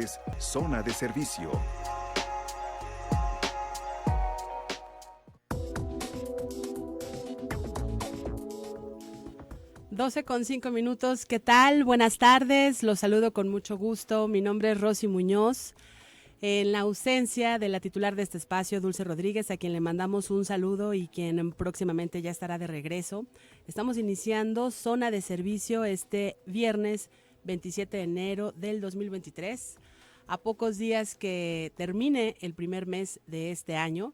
es Zona de Servicio. (12:05) ¿Qué tal? Buenas tardes, los saludo con mucho gusto. Mi nombre es Rosy Muñoz. En la ausencia de la titular de este espacio, Dulce Rodríguez, a quien le mandamos un saludo y quien próximamente ya estará de regreso. Estamos iniciando Zona de Servicio este viernes 27 de enero del 2023, a pocos días que termine el primer mes de este año.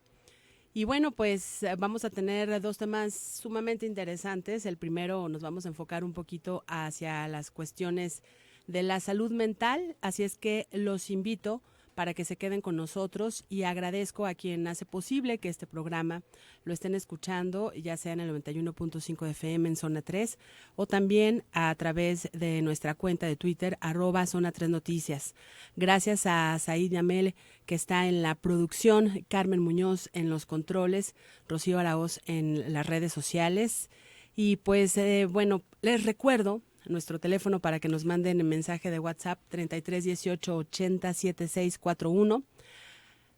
Y bueno, pues vamos a tener dos temas sumamente interesantes. El primero, nos vamos a enfocar un poquito hacia las cuestiones de la salud mental, así es que los invito para que se queden con nosotros y agradezco a quien hace posible que este programa lo estén escuchando, ya sea en el 91.5 FM en Zona 3 o también a través de nuestra cuenta de Twitter, @Zona 3 Noticias. Gracias a Said Yamel, que está en la producción, Carmen Muñoz en los controles, Rocío Araoz en las redes sociales. Y pues bueno, les recuerdo nuestro teléfono para que nos manden mensaje de WhatsApp 33 18 80 76 41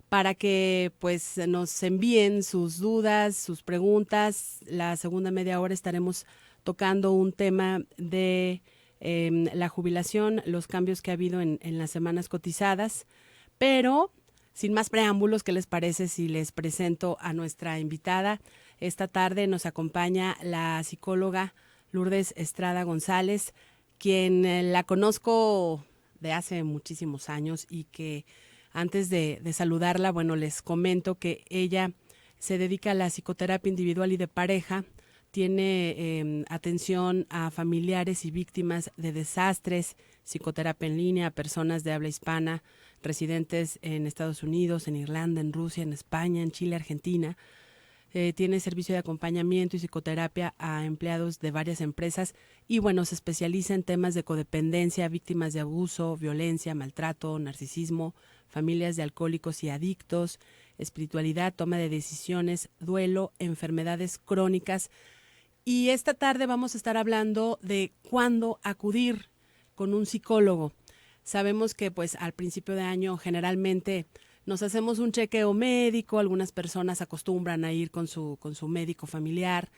para que pues nos envíen sus dudas, sus preguntas. La segunda media hora estaremos tocando un tema de la jubilación, los cambios que ha habido en las semanas cotizadas, pero sin más preámbulos, ¿qué les parece si les presento a nuestra invitada? Esta tarde nos acompaña la psicóloga Lourdes Estrada González, quien la conozco de hace muchísimos años y que antes de saludarla, bueno, les comento que ella se dedica a la psicoterapia individual y de pareja, tiene atención a familiares y víctimas de desastres, psicoterapia en línea a personas de habla hispana, residentes en Estados Unidos, en Irlanda, en Rusia, en España, en Chile, Argentina. Tiene servicio de acompañamiento y psicoterapia a empleados de varias empresas y bueno, se especializa en temas de codependencia, víctimas de abuso, violencia, maltrato, narcisismo, familias de alcohólicos y adictos, espiritualidad, toma de decisiones, duelo, enfermedades crónicas. Y esta tarde vamos a estar hablando de cuándo acudir con un psicólogo. Sabemos que pues al principio de año generalmente nos hacemos un chequeo médico, algunas personas acostumbran a ir con su médico familiar,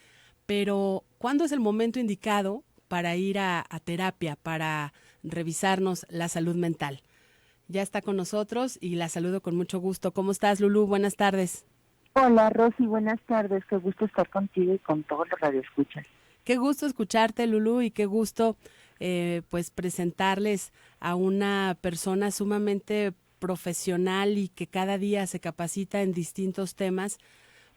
pero ¿cuándo es el momento indicado para ir a terapia, para revisarnos la salud mental? Ya está con nosotros y la saludo con mucho gusto. ¿Cómo estás, Lulú? Buenas tardes. Hola, Rosy, buenas tardes. Qué gusto estar contigo y con todos los radioescuchas. Qué gusto escucharte, Lulú, y qué gusto pues presentarles a una persona sumamente profesional y que cada día se capacita en distintos temas,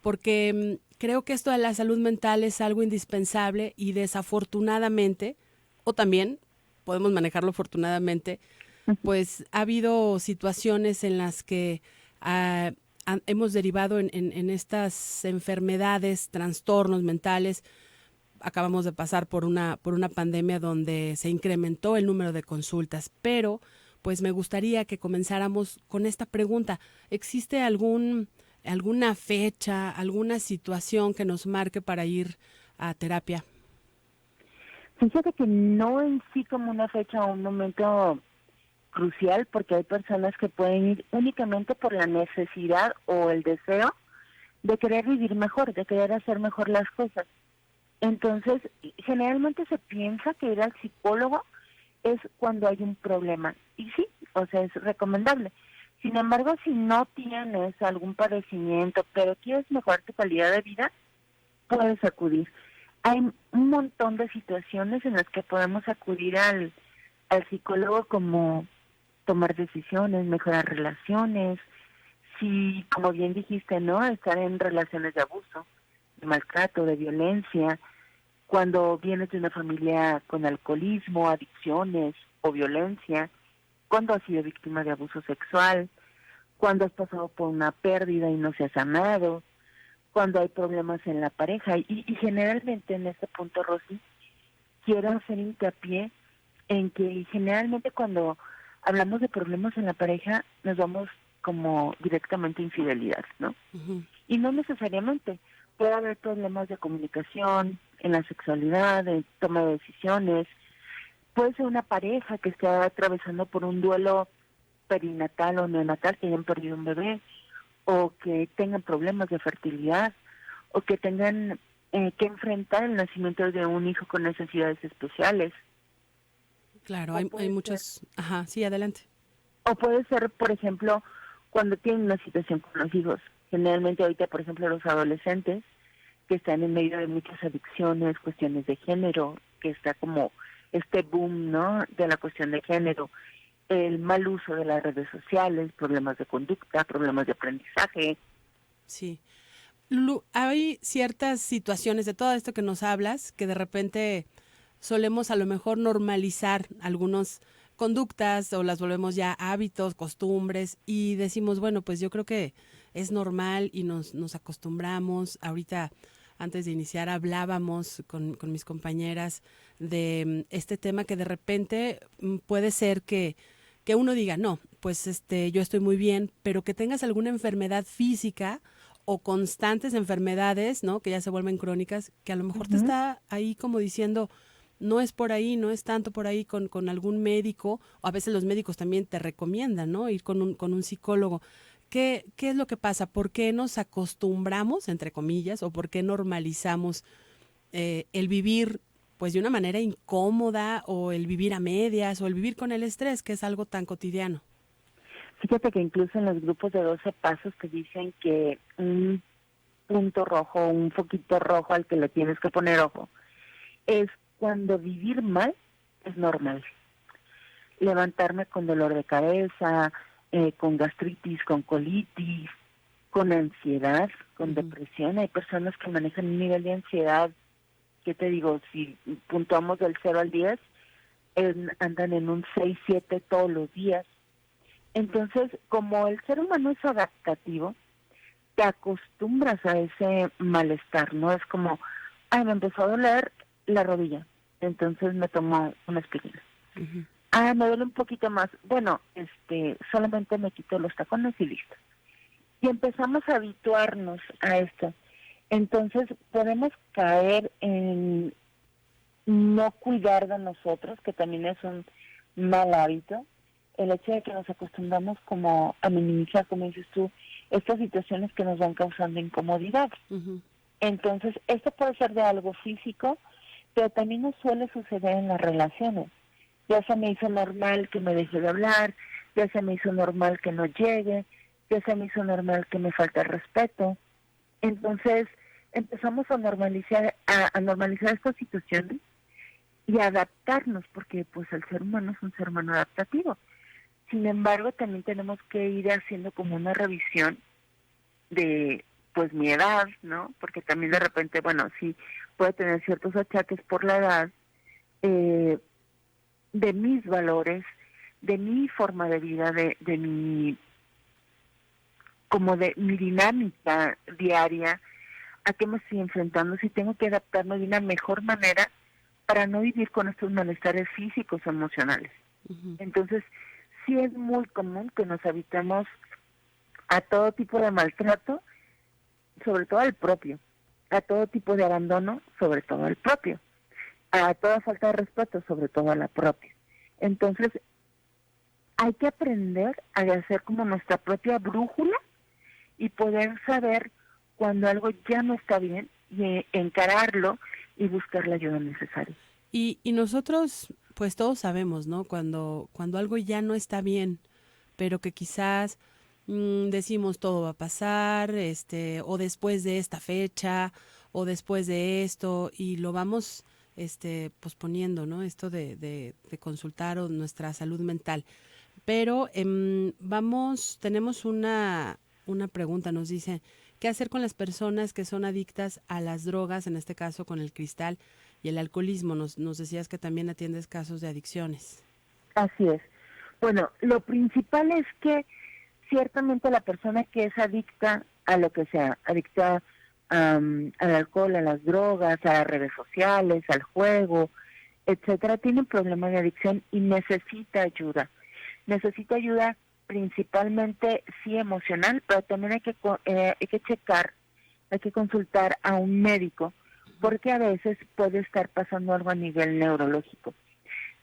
porque creo que esto de la salud mental es algo indispensable y desafortunadamente, o también podemos manejarlo afortunadamente, pues ha habido situaciones en las que hemos derivado en estas enfermedades, trastornos mentales. Acabamos de pasar por una pandemia donde se incrementó el número de consultas, pero pues me gustaría que comenzáramos con esta pregunta. ¿Existe alguna fecha, alguna situación que nos marque para ir a terapia? Fíjate que no en sí como una fecha o un momento crucial, porque hay personas que pueden ir únicamente por la necesidad o el deseo de querer vivir mejor, de querer hacer mejor las cosas. Entonces, generalmente se piensa que ir al psicólogo es cuando hay un problema. Y sí, o sea, es recomendable. Sin embargo, si no tienes algún padecimiento, pero quieres mejorar tu calidad de vida, puedes acudir. Hay un montón de situaciones en las que podemos acudir al psicólogo, como tomar decisiones, mejorar relaciones, si, como bien dijiste, ¿no?, estar en relaciones de abuso, de maltrato, de violencia, cuando vienes de una familia con alcoholismo, adicciones o violencia, cuando has sido víctima de abuso sexual, cuando has pasado por una pérdida y no se ha sanado, cuando hay problemas en la pareja. Y generalmente en este punto, Rosy, quiero hacer hincapié en que generalmente cuando hablamos de problemas en la pareja nos vamos como directamente a infidelidad, ¿no? Uh-huh. Y no necesariamente. Puede haber problemas de comunicación, en la sexualidad, en toma de decisiones. Puede ser una pareja que esté atravesando por un duelo perinatal o neonatal, que hayan perdido un bebé, o que tengan problemas de fertilidad, o que tengan que enfrentar el nacimiento de un hijo con necesidades especiales. Claro, O hay puede ser, muchos... Ajá, sí, adelante. o puede ser, por ejemplo, cuando tienen una situación con los hijos. Generalmente ahorita, por ejemplo, los adolescentes que están en medio de muchas adicciones, cuestiones de género, que está como este boom, ¿no?, de la cuestión de género, el mal uso de las redes sociales, problemas de conducta, problemas de aprendizaje. Sí. Lulu, hay ciertas situaciones de todo esto que nos hablas que de repente solemos a lo mejor normalizar algunas conductas o las volvemos ya hábitos, costumbres y decimos, bueno, pues yo creo que es normal y nos acostumbramos. Ahorita, antes de iniciar, hablábamos con mis compañeras de este tema que de repente puede ser que uno diga, no, pues yo estoy muy bien, pero que tengas alguna enfermedad física o constantes enfermedades, ¿no?, que ya se vuelven crónicas, que a lo mejor te Ujú. está ahí como diciendo, no es por ahí, no es tanto por ahí con algún médico, o a veces los médicos también te recomiendan, ¿no?, ir con un psicólogo. ¿Qué es lo que pasa? ¿Por qué nos acostumbramos, entre comillas, o por qué normalizamos el vivir pues de una manera incómoda, o el vivir a medias, o el vivir con el estrés, que es algo tan cotidiano? Fíjate que incluso en los grupos de 12 pasos te dicen que un punto rojo, un foquito rojo al que le tienes que poner ojo, es cuando vivir mal es normal. Levantarme con dolor de cabeza, con gastritis, con colitis, con ansiedad, con Ujú. depresión. Hay personas que manejan un nivel de ansiedad, que te digo, si puntuamos del 0 al 10, andan en un 6, 7 todos los días. Entonces, como el ser humano es adaptativo, te acostumbras a ese malestar, ¿no? Es como, ay, me empezó a doler la rodilla, entonces me tomo una aspirina. Ujú. Ah, me duele un poquito más. Bueno, solamente me quito los tacones y listo. Y empezamos a habituarnos a esto. Entonces podemos caer en no cuidar de nosotros, que también es un mal hábito. El hecho de que nos acostumbramos como a minimizar, como dices tú, estas situaciones que nos van causando incomodidad. Ujú. Entonces, esto puede ser de algo físico, pero también nos suele suceder en las relaciones. Ya se me hizo normal que me deje de hablar, ya se me hizo normal que no llegue, ya se me hizo normal que me falte el respeto. Entonces empezamos a normalizar estas situaciones y a adaptarnos, porque pues el ser humano es un ser humano adaptativo. Sin embargo, también tenemos que ir haciendo como una revisión de pues mi edad, ¿no? Porque también de repente, bueno, sí puede tener ciertos achaques por la edad, eh, de mis valores, de mi forma de vida, de mi, como de mi dinámica diaria, a qué me estoy enfrentando, si tengo que adaptarme de una mejor manera para no vivir con estos malestares físicos o emocionales. Ujú. Entonces, sí es muy común que nos habitemos a todo tipo de maltrato, sobre todo al propio, a todo tipo de abandono, sobre todo al propio, a toda falta de respeto, sobre todo a la propia. Entonces, hay que aprender a hacer como nuestra propia brújula y poder saber cuando algo ya no está bien y encararlo y buscar la ayuda necesaria. Y nosotros, pues todos sabemos, ¿no? Cuando algo ya no está bien, pero que quizás decimos todo va a pasar, o después de esta fecha, o después de esto, y lo vamos, posponiendo, ¿no? Esto de consultar o nuestra salud mental. Pero tenemos una pregunta, nos dice, ¿qué hacer con las personas que son adictas a las drogas, en este caso con el cristal y el alcoholismo? Nos decías que también atiendes casos de adicciones. Así es. Bueno, lo principal es que ciertamente la persona que es adicta a lo que sea, adicta al alcohol, a las drogas, a las redes sociales, al juego, etcétera, tiene un problema de adicción y necesita ayuda. Necesita ayuda principalmente, sí, emocional, pero también hay que checar, hay que consultar a un médico, porque a veces puede estar pasando algo a nivel neurológico.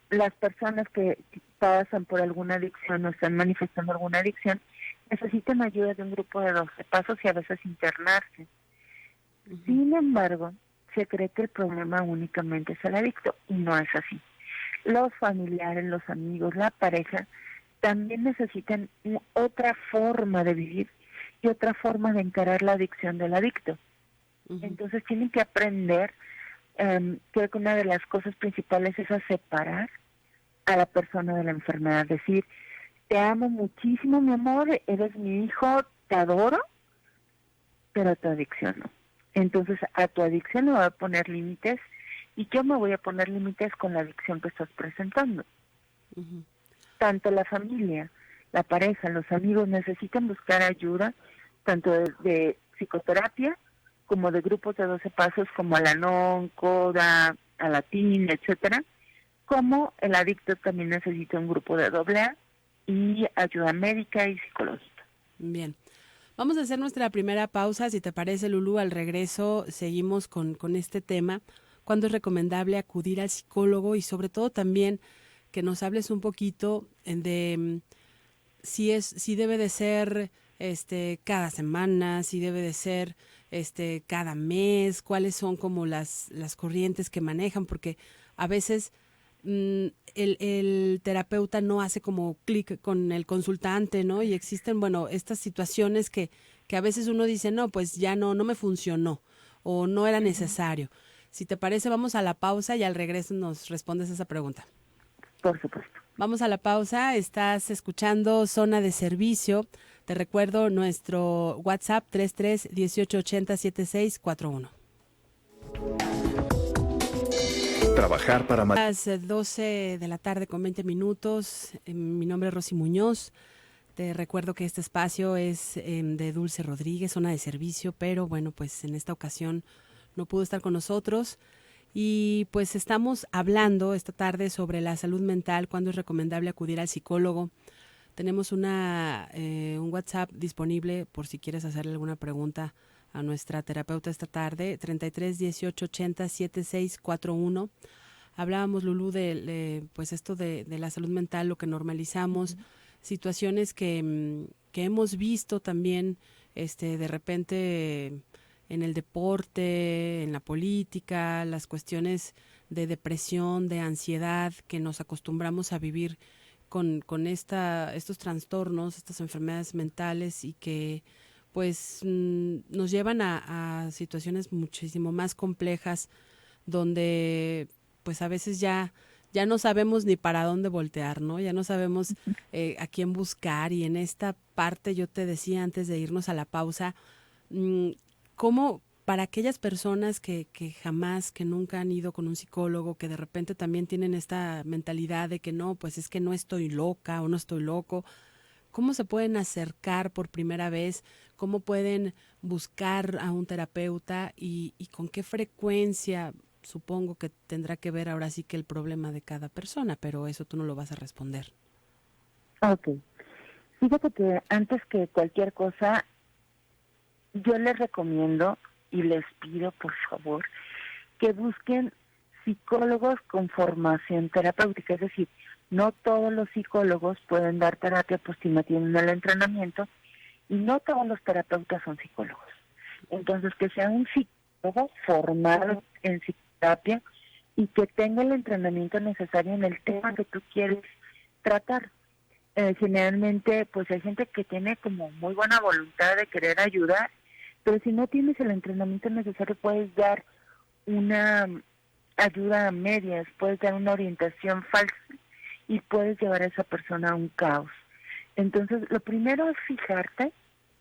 Las personas que pasan por alguna adicción o están manifestando alguna adicción, necesitan ayuda de un grupo de 12 pasos y a veces internarse. Sin embargo, se cree que el problema únicamente es el adicto y no es así. Los familiares, los amigos, la pareja también necesitan otra forma de vivir y otra forma de encarar la adicción del adicto. Entonces tienen que aprender, creo que una de las cosas principales es a separar a la persona de la enfermedad, decir, te amo muchísimo, mi amor, eres mi hijo, te adoro, pero a tu adicción no. Entonces a tu adicción le voy a poner límites y yo me voy a poner límites con la adicción que estás presentando. Tanto la familia, la pareja, los amigos necesitan buscar ayuda, tanto de psicoterapia como de grupos de 12 pasos como Al-Anon, CODA, Alatín, etcétera, como el adicto también necesita un grupo de AA y ayuda médica y psicológica. Bien. Vamos a hacer nuestra primera pausa, si te parece, Lulú. Al regreso seguimos con este tema. ¿Cuándo es recomendable acudir al psicólogo? Y sobre todo también que nos hables un poquito de si debe de ser cada semana, si debe de ser cada mes, cuáles son como las corrientes que manejan, porque a veces el terapeuta no hace como clic con el consultante, ¿no? Y existen, bueno, estas situaciones que a veces uno dice, no, pues ya no me funcionó o no era necesario. Si te parece, vamos a la pausa y al regreso nos respondes esa pregunta. Por supuesto. Vamos a la pausa, estás escuchando Zona de Servicio. Te recuerdo nuestro WhatsApp 33 18 80 76 41. Trabajar para Las 12 de la tarde con 20 minutos. Mi nombre es Rosy Muñoz. Te recuerdo que este espacio es de Dulce Rodríguez, Zona de Servicio, pero bueno, pues en esta ocasión no pudo estar con nosotros. Y pues estamos hablando esta tarde sobre la salud mental, cuándo es recomendable acudir al psicólogo. Tenemos un WhatsApp disponible por si quieres hacerle alguna pregunta a nuestra terapeuta esta tarde, 33 18 80 76 41. Hablábamos, Lulú, de pues esto de la salud mental, lo que normalizamos, situaciones que hemos visto también de repente en el deporte, en la política, las cuestiones de depresión, de ansiedad, que nos acostumbramos a vivir con estos trastornos, estas enfermedades mentales y que pues nos llevan a situaciones muchísimo más complejas donde pues a veces ya no sabemos ni para dónde voltear, ¿no? Ya no sabemos a quién buscar. Y en esta parte yo te decía antes de irnos a la pausa, ¿cómo para aquellas personas que jamás, que nunca han ido con un psicólogo, que de repente también tienen esta mentalidad de que no, pues es que no estoy loca o no estoy loco, ¿cómo se pueden acercar por primera vez? ¿Cómo pueden buscar a un terapeuta y con qué frecuencia? Supongo que tendrá que ver ahora sí que el problema de cada persona, pero eso tú no lo vas a responder. Ok. Fíjate que antes que cualquier cosa, yo les recomiendo y les pido, por favor, que busquen psicólogos con formación terapéutica. Es decir, no todos los psicólogos pueden dar terapia, pues si no tienen el entrenamiento, y no todos los terapeutas son psicólogos. Entonces, que sea un psicólogo formado en psicoterapia y que tenga el entrenamiento necesario en el tema que tú quieres tratar. Generalmente, pues hay gente que tiene como muy buena voluntad de querer ayudar, pero si no tienes el entrenamiento necesario, puedes dar una ayuda a medias, puedes dar una orientación falsa y puedes llevar a esa persona a un caos. Entonces, lo primero es fijarte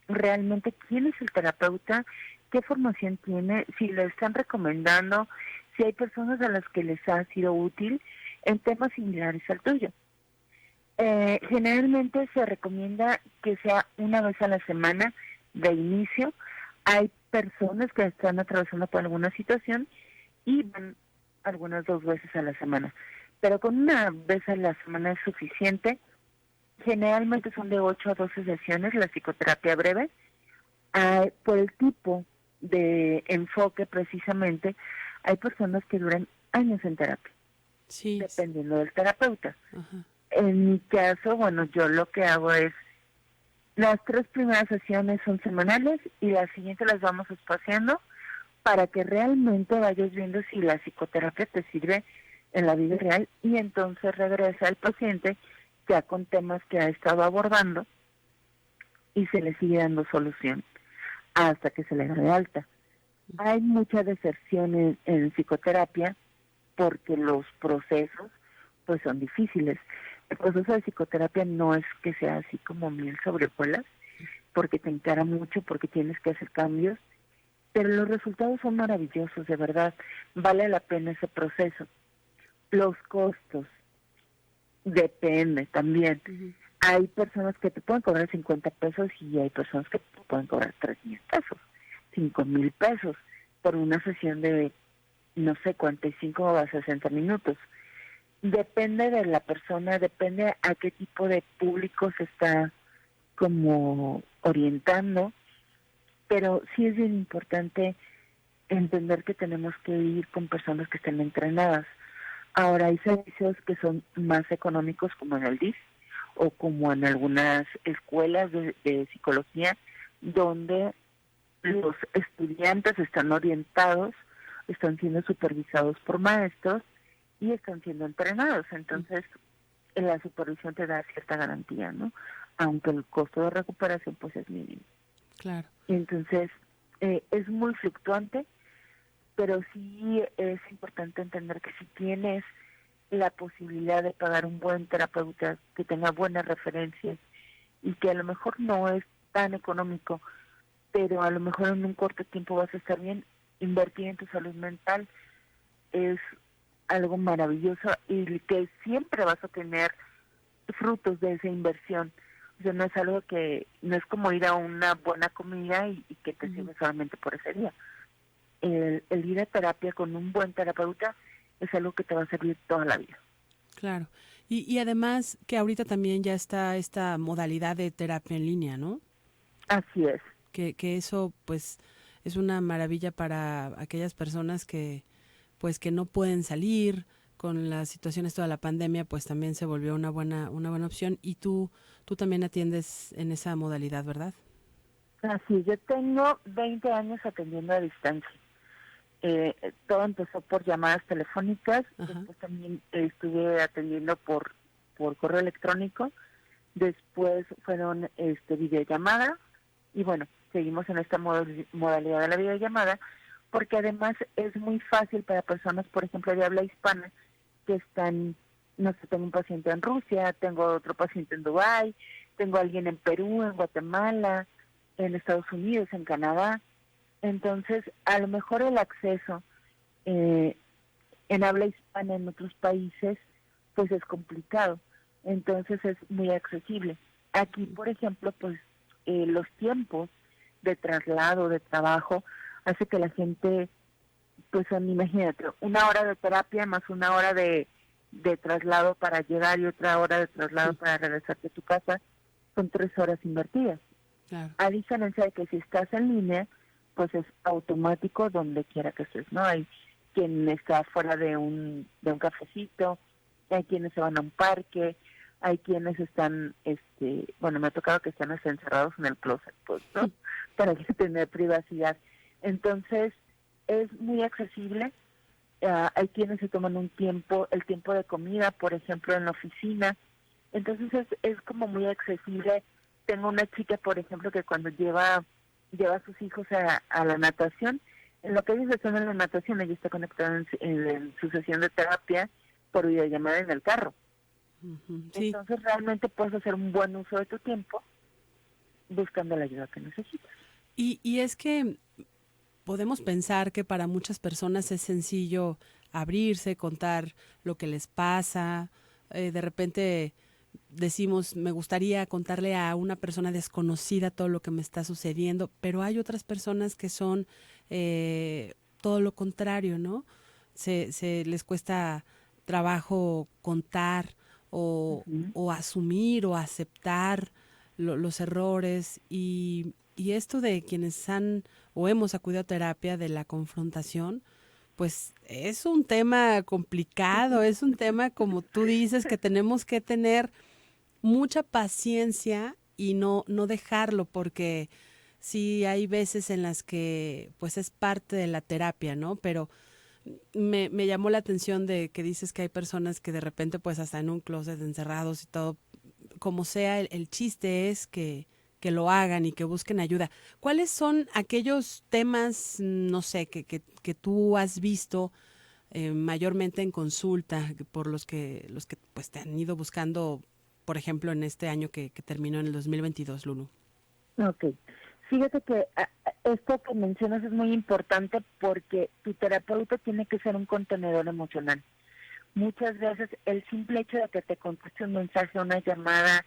realmente quién es el terapeuta, qué formación tiene, si le están recomendando, si hay personas a las que les ha sido útil en temas similares al tuyo. Generalmente se recomienda que sea una vez a la semana de inicio. Hay personas que están atravesando por alguna situación y van algunas 2 veces a la semana. Pero con una vez a la semana es suficiente. Generalmente son de 8 a 12 sesiones la psicoterapia breve. Por el tipo de enfoque precisamente, hay personas que duran años en terapia, Sí. dependiendo del terapeuta. Ajá. En mi caso, bueno, yo lo que hago es, las 3 primeras sesiones son semanales y las siguientes las vamos espaciando para que realmente vayas viendo si la psicoterapia te sirve en la vida real y entonces regresa al paciente ya con temas que ha estado abordando y se le sigue dando solución hasta que se le da de alta. Hay mucha deserción en psicoterapia porque los procesos pues son difíciles. El proceso de psicoterapia no es que sea así como miel sobre hojuelas, porque te encara mucho, porque tienes que hacer cambios, pero los resultados son maravillosos, de verdad, vale la pena ese proceso. Los costos, depende también. Ujú. Hay personas que te pueden cobrar 50 pesos y hay personas que te pueden cobrar 3,000 pesos, 5,000 pesos por una sesión de, no sé, 45 a 60 minutos. Depende de la persona, depende a qué tipo de público se está como orientando, pero sí es bien importante entender que tenemos que ir con personas que estén entrenadas. Ahora hay servicios que son más económicos como en el DIF o como en algunas escuelas de psicología donde los estudiantes están orientados, están siendo supervisados por maestros y están siendo entrenados. Entonces, la supervisión te da cierta garantía, ¿no? Aunque el costo de recuperación pues es mínimo. Claro. Entonces, es muy fluctuante, pero sí es importante entender que si tienes la posibilidad de pagar un buen terapeuta que tenga buenas referencias y que a lo mejor no es tan económico, pero a lo mejor en un corto tiempo vas a estar bien, invertir en tu salud mental es algo maravilloso y que siempre vas a tener frutos de esa inversión. O sea, no es algo que, no es como ir a una buena comida y que te Ujú. sirve solamente por ese día. El ir a terapia con un buen terapeuta es algo que te va a servir toda la vida. Claro. Y además que ahorita también ya está esta modalidad de terapia en línea, ¿no? Así es. Que eso pues es una maravilla para aquellas personas que pues que no pueden salir con las situaciones toda la pandemia, pues también se volvió una buena opción y tú también atiendes en esa modalidad, ¿verdad? Así, yo tengo 20 años atendiendo a distancia. Todo empezó por llamadas telefónicas, Ajá. después también estuve atendiendo por correo electrónico, después fueron videollamadas y bueno, seguimos en esta modalidad de la videollamada porque además es muy fácil para personas, por ejemplo, de habla hispana que están, no sé, tengo un paciente en Rusia, tengo otro paciente en Dubái, tengo alguien en Perú, en Guatemala, en Estados Unidos, en Canadá. Entonces, a lo mejor el acceso eh, en habla hispana en otros países, pues es complicado. Entonces es muy accesible. Aquí, por ejemplo, pues los tiempos de traslado, de trabajo, hace que la gente, pues imagínate, 1 hora de terapia más 1 hora de traslado para llegar y otra hora de traslado Sí, para regresarte a tu casa, son 3 horas invertidas. claro. A diferencia de que si estás en línea, pues es automático donde quiera que estés, ¿no? Hay quien está fuera de un cafecito, hay quienes se van a un parque, hay quienes están, bueno, me ha tocado que están hasta encerrados en el closet, pues, ¿no? Para tener privacidad. Entonces, es muy accesible. Hay quienes se toman el tiempo de comida, por ejemplo, en la oficina. Entonces es como muy accesible. Tengo una chica, por ejemplo, que cuando lleva a sus hijos a la natación, en lo que ellos están en la natación, ella está conectada en su sesión de terapia por videollamada en el carro. Ujú. Sí. Entonces realmente puedes hacer un buen uso de tu tiempo buscando la ayuda que necesitas. Y es que podemos pensar que para muchas personas es sencillo abrirse, contar lo que les pasa. De repente decimos, me gustaría contarle a una persona desconocida todo lo que me está sucediendo, pero hay otras personas que son todo lo contrario, ¿no? Se les cuesta trabajo contar Ujú. o asumir o aceptar los errores y esto de quienes han o hemos acudido a terapia de la confrontación, pues es un tema complicado, es un tema, como tú dices, que tenemos que tener mucha paciencia y no dejarlo, porque sí hay veces en las que pues es parte de la terapia, ¿no? Pero me llamó la atención de que dices que hay personas que de repente pues hasta en un closet encerrados y todo, como sea, el chiste es que lo hagan y que busquen ayuda. ¿Cuáles son aquellos temas, no sé, que tú has visto mayormente en consulta, por los que pues te han ido buscando, por ejemplo, en este año que terminó en el 2022, Lulu? Ok. Fíjate que esto que mencionas es muy importante porque tu terapeuta tiene que ser un contenedor emocional. Muchas veces el simple hecho de que te conteste un mensaje, una llamada,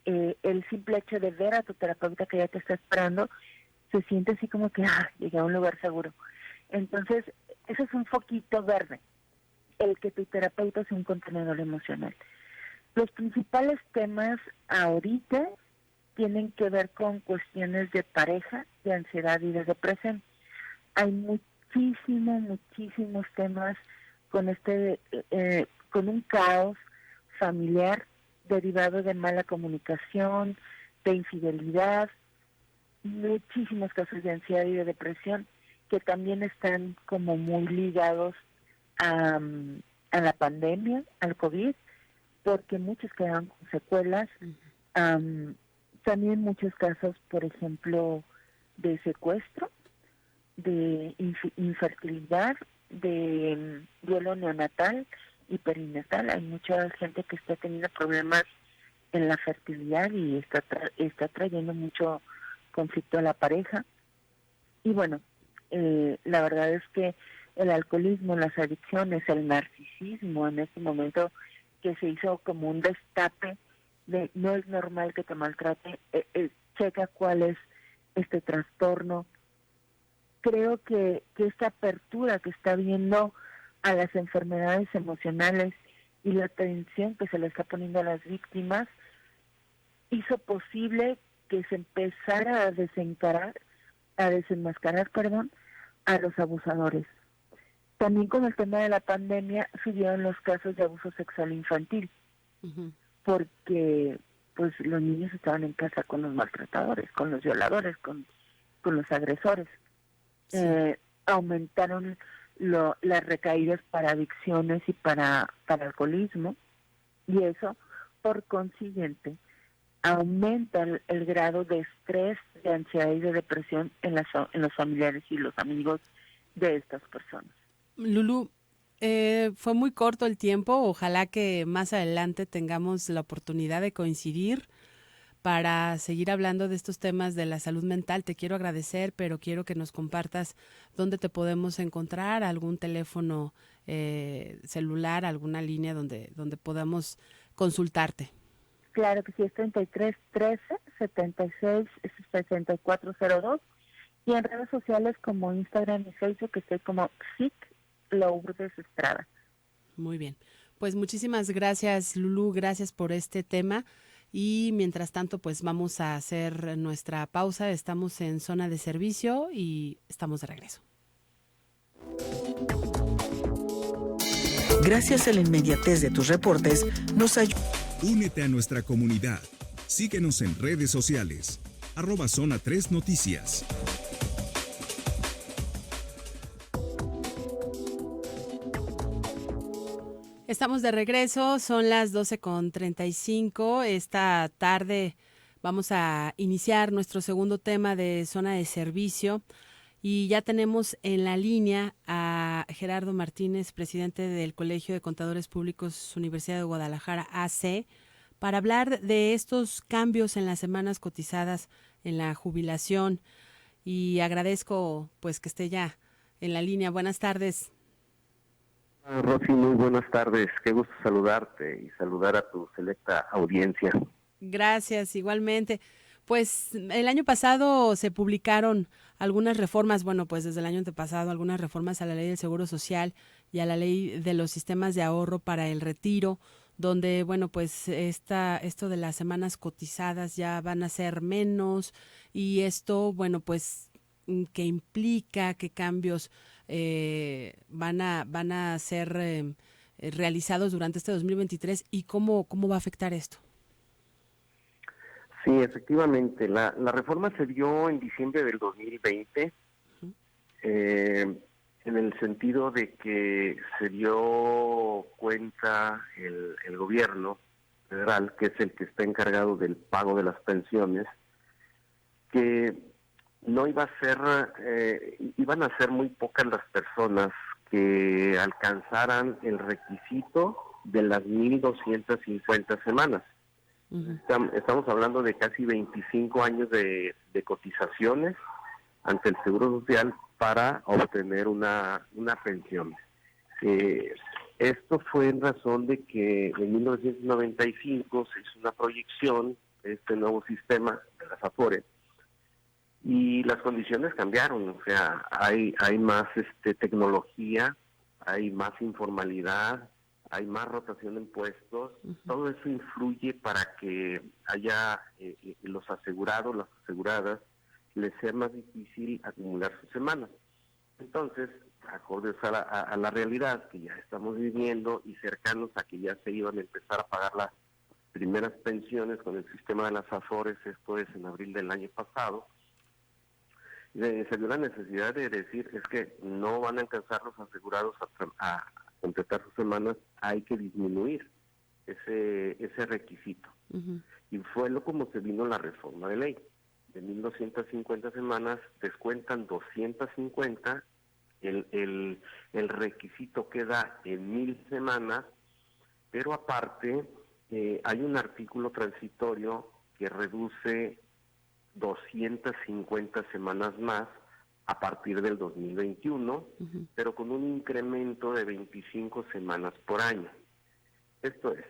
el simple hecho de ver a tu terapeuta que ya te está esperando, se siente así como que llegué a un lugar seguro. Entonces, eso es un foquito verde, el que tu terapeuta sea un contenedor emocional. Los principales temas ahorita tienen que ver con cuestiones de pareja, de ansiedad y de depresión. Hay muchísimos temas con con un caos familiar derivado de mala comunicación, de infidelidad, muchísimos casos de ansiedad y de depresión que también están como muy ligados a la pandemia, al COVID, porque muchos quedaron con secuelas. También muchos casos, por ejemplo, de secuestro, de infertilidad, de duelo neonatal y perinatal. Hay mucha gente que está teniendo problemas en la fertilidad y está trayendo mucho conflicto a la pareja. Y bueno, la verdad es que el alcoholismo, las adicciones, el narcisismo en este momento que se hizo como un destape de no es normal que te maltrate, checa cuál es este trastorno. Creo que esta apertura que está viendo a las enfermedades emocionales y la atención que se le está poniendo a las víctimas hizo posible que se empezara a desenmascarar, a los abusadores. También con el tema de la pandemia subieron los casos de abuso sexual infantil, Uh-huh. porque pues los niños estaban en casa con los maltratadores, con los violadores, con los agresores. Sí. Aumentaron las recaídas para adicciones y para alcoholismo, y eso, por consiguiente, aumenta el grado de estrés, de ansiedad y de depresión en los familiares y los amigos de estas personas. Lulu, fue muy corto el tiempo. Ojalá que más adelante tengamos la oportunidad de coincidir para seguir hablando de estos temas de la salud mental. Te quiero agradecer, pero quiero que nos compartas dónde te podemos encontrar, algún teléfono celular, alguna línea donde podamos consultarte. Claro que sí, es 33 13 76 6402, y en redes sociales como Instagram y Facebook estoy como SIC Lourdes Estrada. Muy bien. Pues muchísimas gracias, Lulu, gracias por este tema. Y mientras tanto, pues vamos a hacer nuestra pausa. Estamos en zona de servicio y estamos de regreso. Gracias a la inmediatez de tus reportes, nos ayuda. Únete a nuestra comunidad. Síguenos en redes sociales. @Zona 3 Noticias. Estamos de regreso, son las 12:35. Esta tarde vamos a iniciar nuestro segundo tema de zona de servicio y ya tenemos en la línea a Gerardo Martínez, presidente del Colegio de Contadores Públicos Universidad de Guadalajara, AC, para hablar de estos cambios en las semanas cotizadas en la jubilación, y agradezco pues que esté ya en la línea. Buenas tardes. Rosy, muy buenas tardes. Qué gusto saludarte y saludar a tu selecta audiencia. Gracias, igualmente. Pues el año pasado se publicaron algunas reformas, bueno, pues desde el año antepasado, algunas reformas a la ley del Seguro Social y a la ley de los sistemas de ahorro para el retiro, donde, bueno, pues esto de las semanas cotizadas ya van a ser menos, y esto, bueno, pues que implica qué cambios van a ser realizados durante este 2023 y cómo va a afectar esto. Sí, efectivamente. La reforma se dio en diciembre del 2020, en el sentido de que se dio cuenta el gobierno federal, que es el que está encargado del pago de las pensiones, que no iba a ser, iban a ser muy pocas las personas que alcanzaran el requisito de las 1,250 semanas. Estamos hablando de casi 25 años de cotizaciones ante el Seguro Social para obtener una pensión. Esto fue en razón de que en 1995 se hizo una proyección de este nuevo sistema de las AFORE y las condiciones cambiaron, o sea, hay más tecnología, hay más informalidad, hay más rotación en puestos. Todo eso influye para que haya los asegurados, las aseguradas, les sea más difícil acumular sus semanas. Entonces, acordes a la realidad que ya estamos viviendo y cercanos a que ya se iban a empezar a pagar las primeras pensiones con el sistema de las AFORES, esto es en abril del año pasado, se dio la necesidad de decir, es que no van a alcanzar los asegurados a completar sus semanas, hay que disminuir ese requisito. Y fue como se vino la reforma de ley. De 1,250 semanas descuentan 250, el requisito queda en 1,000 semanas, pero aparte hay un artículo transitorio que reduce 250 semanas más a partir del 2021, pero con un incremento de 25 semanas por año. Esto es,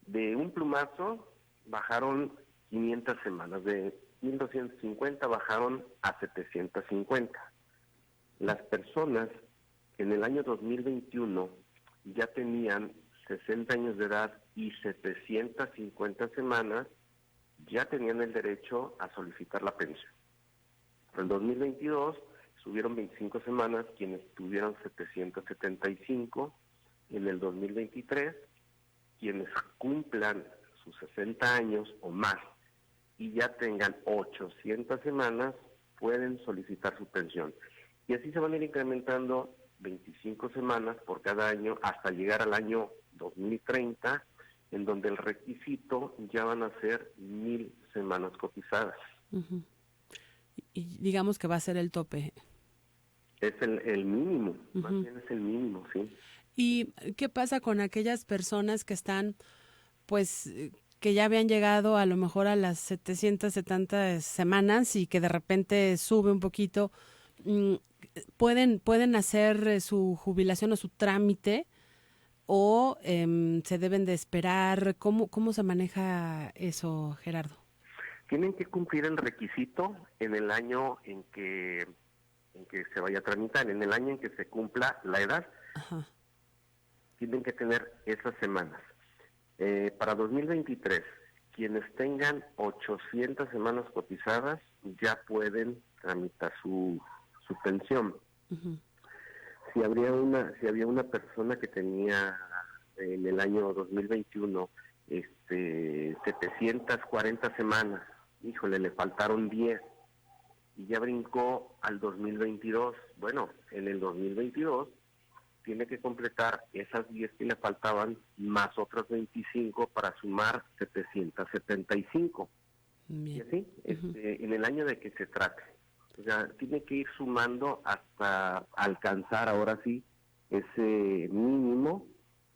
de un plumazo bajaron 500 semanas, de 1,250 bajaron a 750. Las personas que en el año 2021 ya tenían 60 años de edad y 750 semanas, ya tenían el derecho a solicitar la pensión. En el 2022 subieron 25 semanas quienes tuvieron 775, y en el 2023 quienes cumplan sus 60 años o más y ya tengan 800 semanas pueden solicitar su pensión. Y así se van a ir incrementando 25 semanas por cada año hasta llegar al año 2030, en donde el requisito ya van a ser 1,000 semanas cotizadas. Y digamos que va a ser el tope. Es el mínimo, más bien es el mínimo, sí. ¿Y qué pasa con aquellas personas que están, pues, que ya habían llegado a lo mejor a las 770 semanas y que de repente sube un poquito? ¿Pueden hacer su jubilación o su trámite o se deben de esperar? ¿Cómo se maneja eso, Gerardo? Tienen que cumplir el requisito en el año en que se vaya a tramitar, en el año en que se cumpla la edad. Tienen que tener esas semanas. Para 2023, quienes tengan 800 semanas cotizadas ya pueden tramitar su pensión. Si había una persona que tenía en el año 2021 740 semanas, híjole, le faltaron 10 y ya brincó al 2022. Bueno, en el 2022 tiene que completar esas 10 que le faltaban más otras 25 para sumar 775. Bien. Y así, en el año de que se trate. O sea, tiene que ir sumando hasta alcanzar ahora sí ese mínimo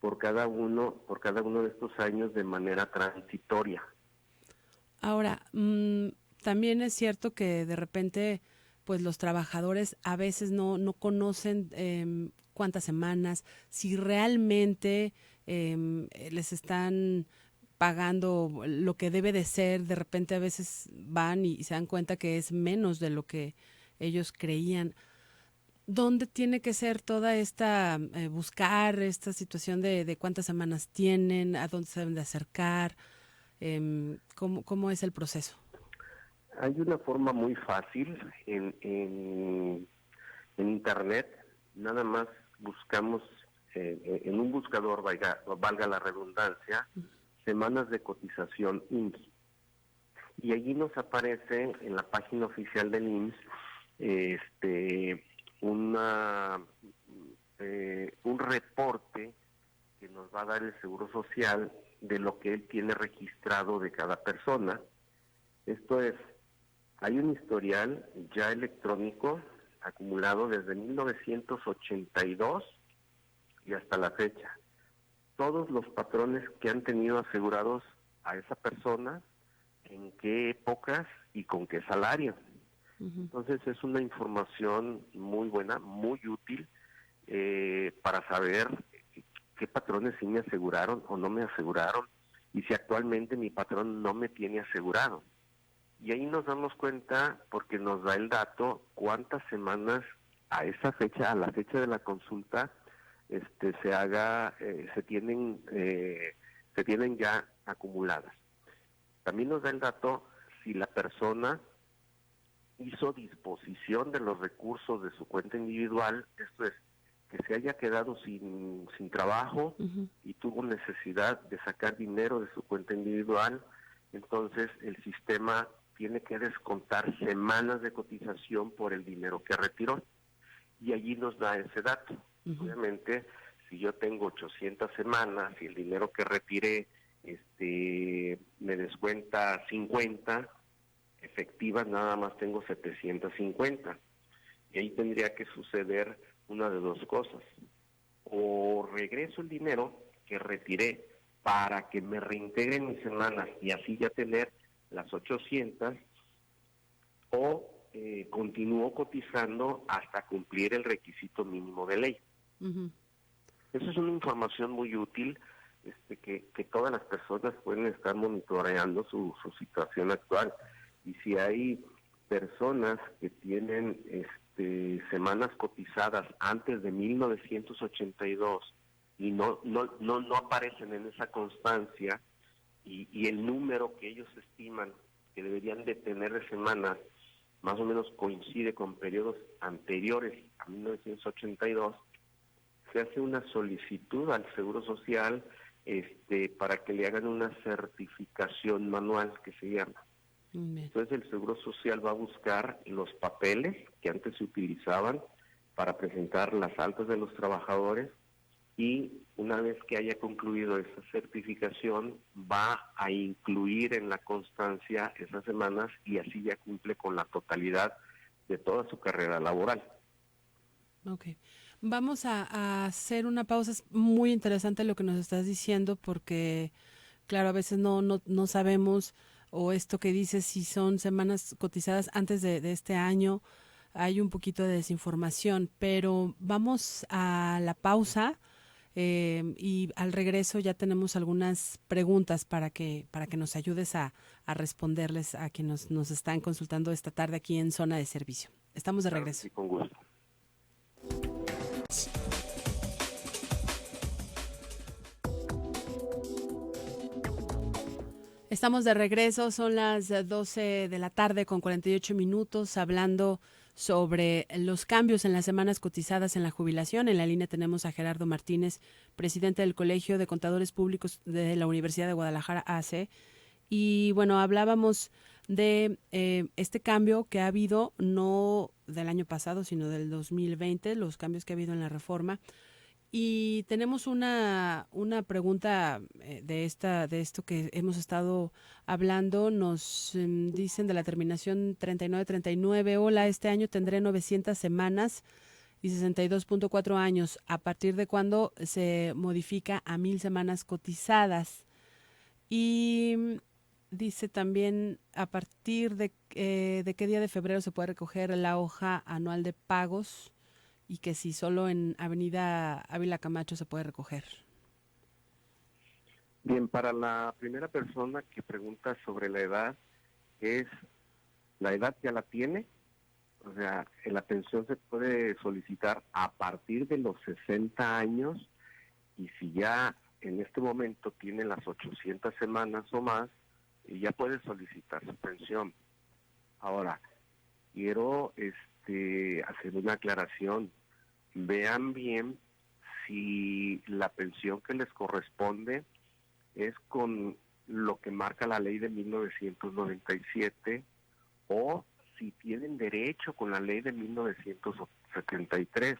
por cada uno de estos años de manera transitoria. Ahora, también es cierto que de repente, pues los trabajadores a veces no conocen cuántas semanas, si realmente les están pagando lo que debe de ser. De repente a veces van y se dan cuenta que es menos de lo que ellos creían. ¿Dónde tiene que ser toda esta, buscar esta situación de cuántas semanas tienen, a dónde se deben de acercar? ¿Cómo es el proceso? Hay una forma muy fácil en internet, nada más buscamos en un buscador, valga la redundancia, semanas de cotización IMSS. Y allí nos aparece en la página oficial del IMSS un reporte que nos va a dar el Seguro Social de lo que él tiene registrado de cada persona. Esto es, hay un historial ya electrónico acumulado desde 1982 y hasta la fecha. Todos los patrones que han tenido asegurados a esa persona, en qué épocas y con qué salario. Entonces es una información muy buena, muy útil para saber qué patrones sí me aseguraron o no me aseguraron y si actualmente mi patrón no me tiene asegurado. Y ahí nos damos cuenta, porque nos da el dato, cuántas semanas a esa fecha, a la fecha de la consulta, se tienen ya acumuladas. También nos da el dato si la persona hizo disposición de los recursos de su cuenta individual, esto es, que se haya quedado sin trabajo y tuvo necesidad de sacar dinero de su cuenta individual. Entonces el sistema tiene que descontar semanas de cotización por el dinero que retiró, y allí nos da ese dato. Obviamente, si yo tengo 800 semanas y el dinero que retiré me descuenta 50 efectivas, nada más tengo 750, y ahí tendría que suceder una de dos cosas: o regreso el dinero que retiré para que me reintegren mis semanas y así ya tener las 800, o continúo cotizando hasta cumplir el requisito mínimo de ley. Esa es una información muy útil que todas las personas pueden estar monitoreando su situación actual. Y si hay personas que tienen semanas cotizadas antes de 1982 y no aparecen en esa constancia, y el número que ellos estiman que deberían de tener de semanas más o menos coincide con periodos anteriores a 1982, se hace una solicitud al Seguro Social para que le hagan una certificación manual, que se llama. Entonces el Seguro Social va a buscar los papeles que antes se utilizaban para presentar las altas de los trabajadores, y una vez que haya concluido esa certificación va a incluir en la constancia esas semanas, y así ya cumple con la totalidad de toda su carrera laboral. Ok. Vamos a hacer una pausa. Es muy interesante lo que nos estás diciendo, porque claro, a veces no sabemos, o esto que dices, si son semanas cotizadas antes de este año. Hay un poquito de desinformación, pero vamos a la pausa. Y al regreso ya tenemos algunas preguntas para que nos ayudes a responderles a quienes nos están consultando esta tarde aquí en Zona de Servicio. Estamos de regreso. Sí, con gusto. Estamos de regreso, son las 12 de la tarde con 48 minutos, hablando sobre los cambios en las semanas cotizadas en la jubilación. En la línea tenemos a Gerardo Martínez, presidente del Colegio de Contadores Públicos de la Universidad de Guadalajara, AC. Y bueno, hablábamos de este cambio que ha habido, no del año pasado, sino del 2020, los cambios que ha habido en la reforma. Y tenemos una pregunta de esto que hemos estado hablando. Nos dicen de la terminación 3939. Hola, este año tendré 900 semanas y 62.4 años. ¿A partir de cuándo se modifica a 1000 semanas cotizadas? Y dice también a partir de qué día de febrero se puede recoger la hoja anual de pagos, y que si solo en Avenida Ávila Camacho se puede recoger. Bien, para la primera persona que pregunta sobre la edad, la edad ya la tiene, o sea, la pensión se puede solicitar a partir de los 60 años, y si ya en este momento tiene las 800 semanas o más, ya puede solicitar su pensión. Ahora, quiero hacer una aclaración. vean bien si la pensión que les corresponde es con lo que marca la ley de 1997 o si tienen derecho con la ley de 1973,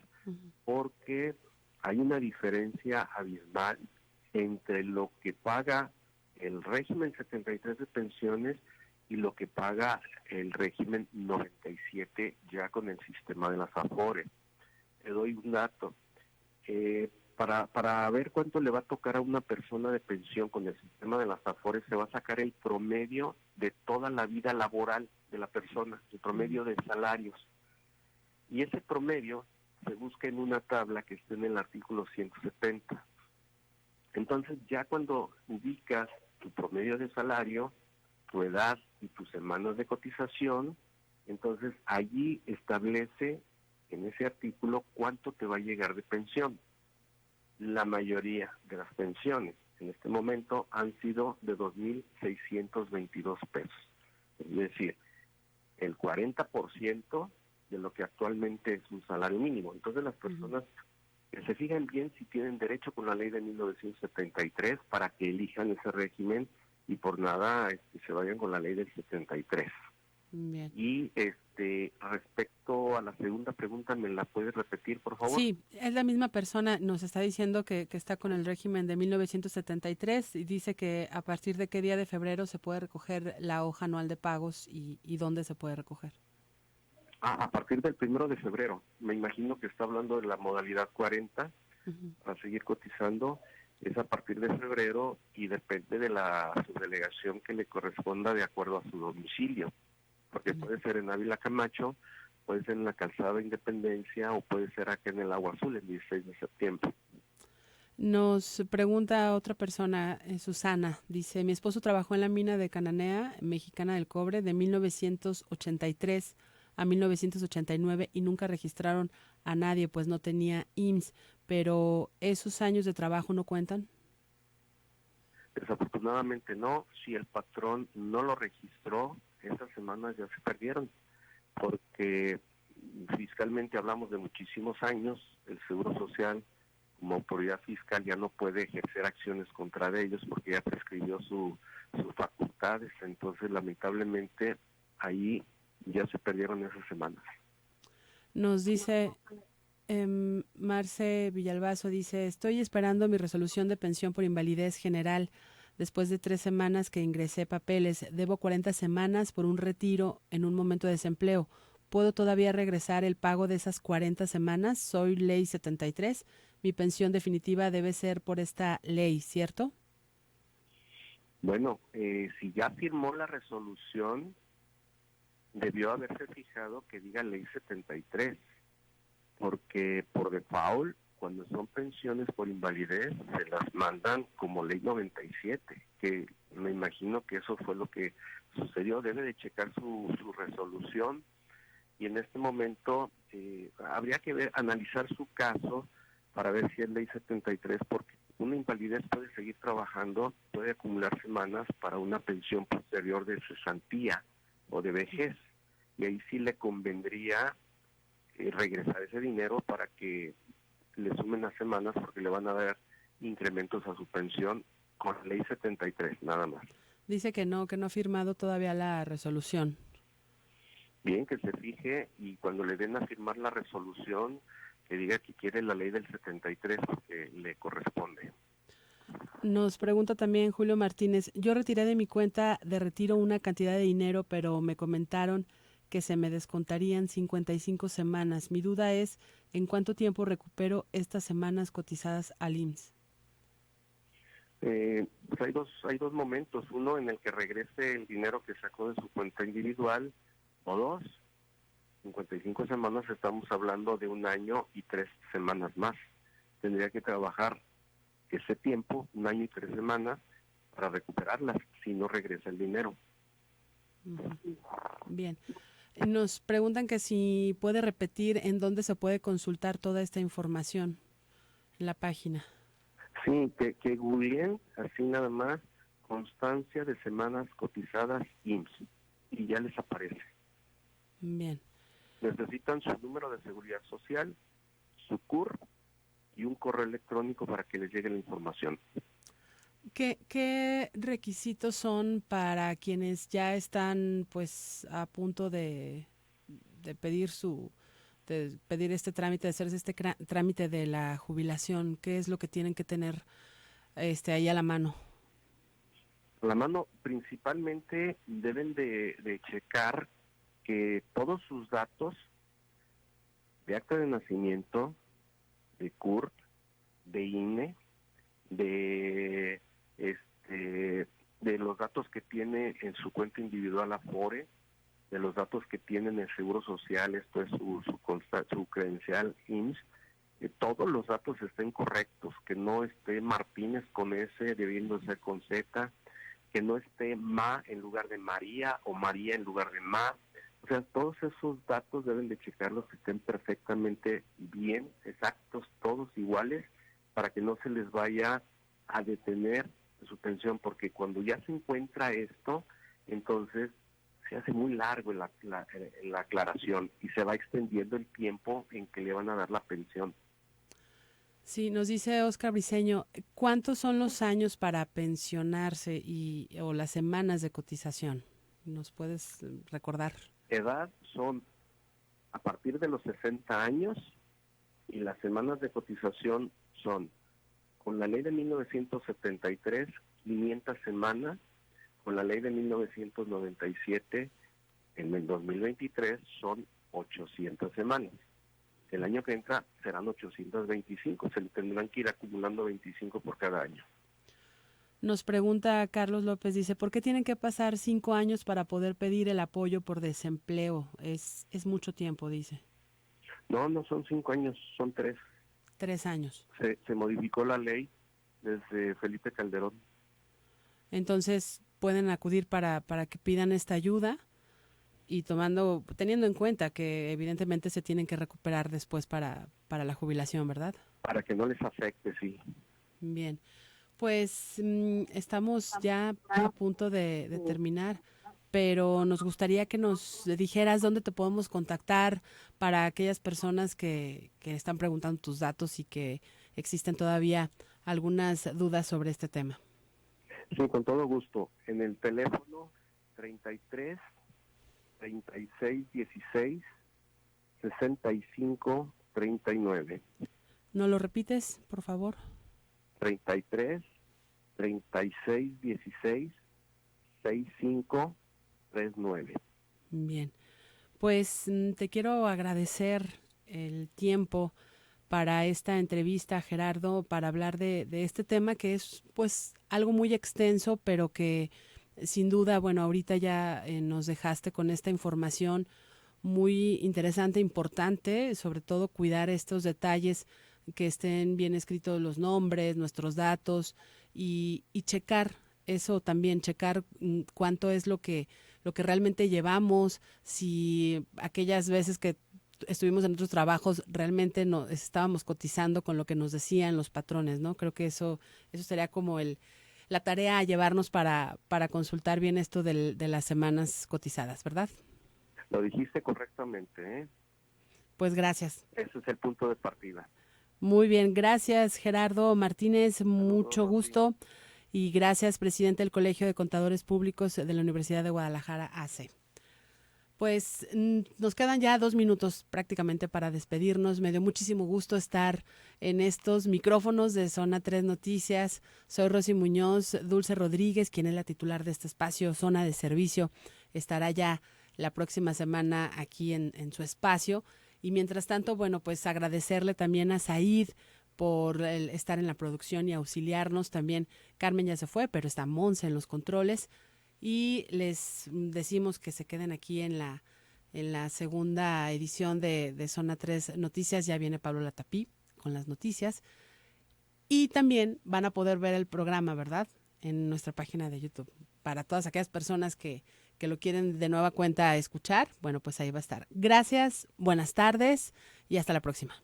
porque hay una diferencia abismal entre lo que paga el régimen 73 de pensiones y lo que paga el régimen 97 ya con el sistema de las AFORE. Te doy un dato. Para ver cuánto le va a tocar a una persona de pensión con el sistema de las AFORE, se va a sacar el promedio de toda la vida laboral de la persona, el promedio de salarios. Y ese promedio se busca en una tabla que está en el artículo 170. Entonces, ya cuando ubicas tu promedio de salario, tu edad y tus semanas de cotización, entonces allí establece en ese artículo cuánto te va a llegar de pensión. La mayoría de las pensiones en este momento han sido de 2.622 pesos. Es decir, el 40% de lo que actualmente es un salario mínimo. Entonces las personas que se fijan bien si tienen derecho con la ley de 1973 para que elijan ese régimen y por nada se vayan con la ley del 73. Bien. Y respecto a la segunda pregunta, ¿me la puedes repetir, por favor? Sí, es la misma persona, nos está diciendo que está con el régimen de 1973 y dice que a partir de qué día de febrero se puede recoger la hoja anual de pagos y dónde se puede recoger. A partir del 1 de febrero. Me imagino que está hablando de la modalidad 40 para seguir cotizando. Es a partir de febrero y depende de la subdelegación que le corresponda de acuerdo a su domicilio. Porque puede ser en Ávila Camacho, puede ser en la Calzada Independencia o puede ser acá en el Agua Azul el 16 de septiembre. Nos pregunta otra persona, Susana, dice, mi esposo trabajó en la mina de Cananea, Mexicana del Cobre, de 1983 a 1989 y nunca registraron a nadie, pues no tenía IMSS, pero ¿esos años de trabajo no cuentan? Desafortunadamente no. Si el patrón no lo registró, esas semanas ya se perdieron, porque fiscalmente hablamos de muchísimos años. El Seguro Social como autoridad fiscal ya no puede ejercer acciones contra ellos porque ya prescribió sus facultades. Entonces lamentablemente ahí ya se perdieron esas semanas. Nos dice Marce Villalbazo, dice, estoy esperando mi resolución de pensión por invalidez general. Después de 3 semanas que ingresé papeles, debo 40 semanas por un retiro en un momento de desempleo. ¿Puedo todavía regresar el pago de esas 40 semanas? Soy ley 73. Mi pensión definitiva debe ser por esta ley, ¿cierto? Bueno, si ya firmó la resolución, debió haberse fijado que diga ley 73, porque por default, cuando son pensiones por invalidez, se las mandan como ley 97, que me imagino que eso fue lo que sucedió. Debe de checar su resolución y en este momento habría que analizar su caso para ver si es ley 73, porque una invalidez puede seguir trabajando, puede acumular semanas para una pensión posterior de cesantía o de vejez, y ahí sí le convendría regresar ese dinero para que le sumen las semanas, porque le van a dar incrementos a su pensión con ley 73, nada más. Dice que no ha firmado todavía la resolución. Bien, que se fije y cuando le den a firmar la resolución, que diga que quiere la ley del 73 porque le corresponde. Nos pregunta también Julio Martínez, yo retiré de mi cuenta de retiro una cantidad de dinero, pero me comentaron que se me descontarían 55 semanas. Mi duda es, ¿en cuánto tiempo recupero estas semanas cotizadas al IMSS? Pues hay dos momentos. Uno en el que regrese el dinero que sacó de su cuenta individual, o dos, 55 semanas, estamos hablando de 1 año y 3 semanas más. Tendría que trabajar ese tiempo, 1 año y 3 semanas, para recuperarlas, si no regresa el dinero. Bien. Nos preguntan que si puede repetir en dónde se puede consultar toda esta información en la página. Sí, que googleen así nada más, constancia de semanas cotizadas IMSS, y ya les aparece. Bien. Necesitan su número de seguridad social, su CURP y un correo electrónico para que les llegue la información. ¿Qué requisitos son para quienes ya están pues a punto de pedir de pedir este trámite, de hacerse este trámite de la jubilación? ¿Qué es lo que tienen que tener ahí a la mano? A la mano, principalmente deben de checar que todos sus datos de acta de nacimiento, de CURP, de INE, de los datos que tiene en su cuenta individual Afore, de los datos que tiene en el Seguro Social, esto es su credencial IMSS, que todos los datos estén correctos, que no esté Martínez con S debiendo ser con Z, que no esté Ma en lugar de María o María en lugar de Ma. O sea, todos esos datos deben de checarlos que estén perfectamente bien, exactos, todos iguales, para que no se les vaya a detener su pensión, porque cuando ya se encuentra esto, entonces se hace muy largo la aclaración y se va extendiendo el tiempo en que le van a dar la pensión. Sí, nos dice Oscar Briceño, ¿cuántos son los años para pensionarse o las semanas de cotización? ¿Nos puedes recordar? Edad son a partir de los 60 años y las semanas de cotización son, con la ley de 1973, 500 semanas, con la ley de 1997, en el 2023 son 800 semanas. El año que entra serán 825, se le tendrán que ir acumulando 25 por cada año. Nos pregunta Carlos López, dice, ¿por qué tienen que pasar 5 años para poder pedir el apoyo por desempleo? Es mucho tiempo, dice. No son 5 años, son 3. 3 años. Se modificó la ley desde Felipe Calderón. Entonces pueden acudir para que pidan esta ayuda y teniendo en cuenta que evidentemente se tienen que recuperar después para la jubilación, ¿verdad? Para que no les afecte, sí. Bien, pues estamos ya a punto de terminar, pero nos gustaría que nos dijeras dónde te podemos contactar para aquellas personas que están preguntando tus datos y que existen todavía algunas dudas sobre este tema. Sí, con todo gusto. En el teléfono 33 36 16 65 39. ¿No lo repites, por favor? 33 36 16 65 39. Bien, pues te quiero agradecer el tiempo para esta entrevista, Gerardo, para hablar de este tema que es pues algo muy extenso, pero que sin duda, bueno, ahorita ya nos dejaste con esta información muy interesante, importante, sobre todo cuidar estos detalles, que estén bien escritos los nombres, nuestros datos y checar eso también, checar cuánto es lo que realmente llevamos, si aquellas veces que estuvimos en otros trabajos realmente no estábamos cotizando con lo que nos decían los patrones, ¿no? Creo que eso sería como la tarea a llevarnos para consultar bien esto de las semanas cotizadas, ¿verdad? Lo dijiste correctamente, ¿eh? Pues gracias. Ese es el punto de partida. Muy bien, gracias Gerardo Martínez, mucho gusto. Y gracias, presidente del Colegio de Contadores Públicos de la Universidad de Guadalajara, AC. Pues nos quedan ya 2 minutos prácticamente para despedirnos. Me dio muchísimo gusto estar en estos micrófonos de Zona 3 Noticias. Soy Rosy Muñoz. Dulce Rodríguez, quien es la titular de este espacio, Zona de Servicio, estará ya la próxima semana aquí en su espacio. Y mientras tanto, bueno, pues agradecerle también a Said por estar en la producción y auxiliarnos. También Carmen ya se fue, pero está Monse en los controles. Y les decimos que se queden aquí en la segunda edición de Zona 3 Noticias. Ya viene Pablo Latapí con las noticias. Y también van a poder ver el programa, ¿verdad?, en nuestra página de YouTube. Para todas aquellas personas que lo quieren de nueva cuenta escuchar, bueno, pues ahí va a estar. Gracias, buenas tardes y hasta la próxima.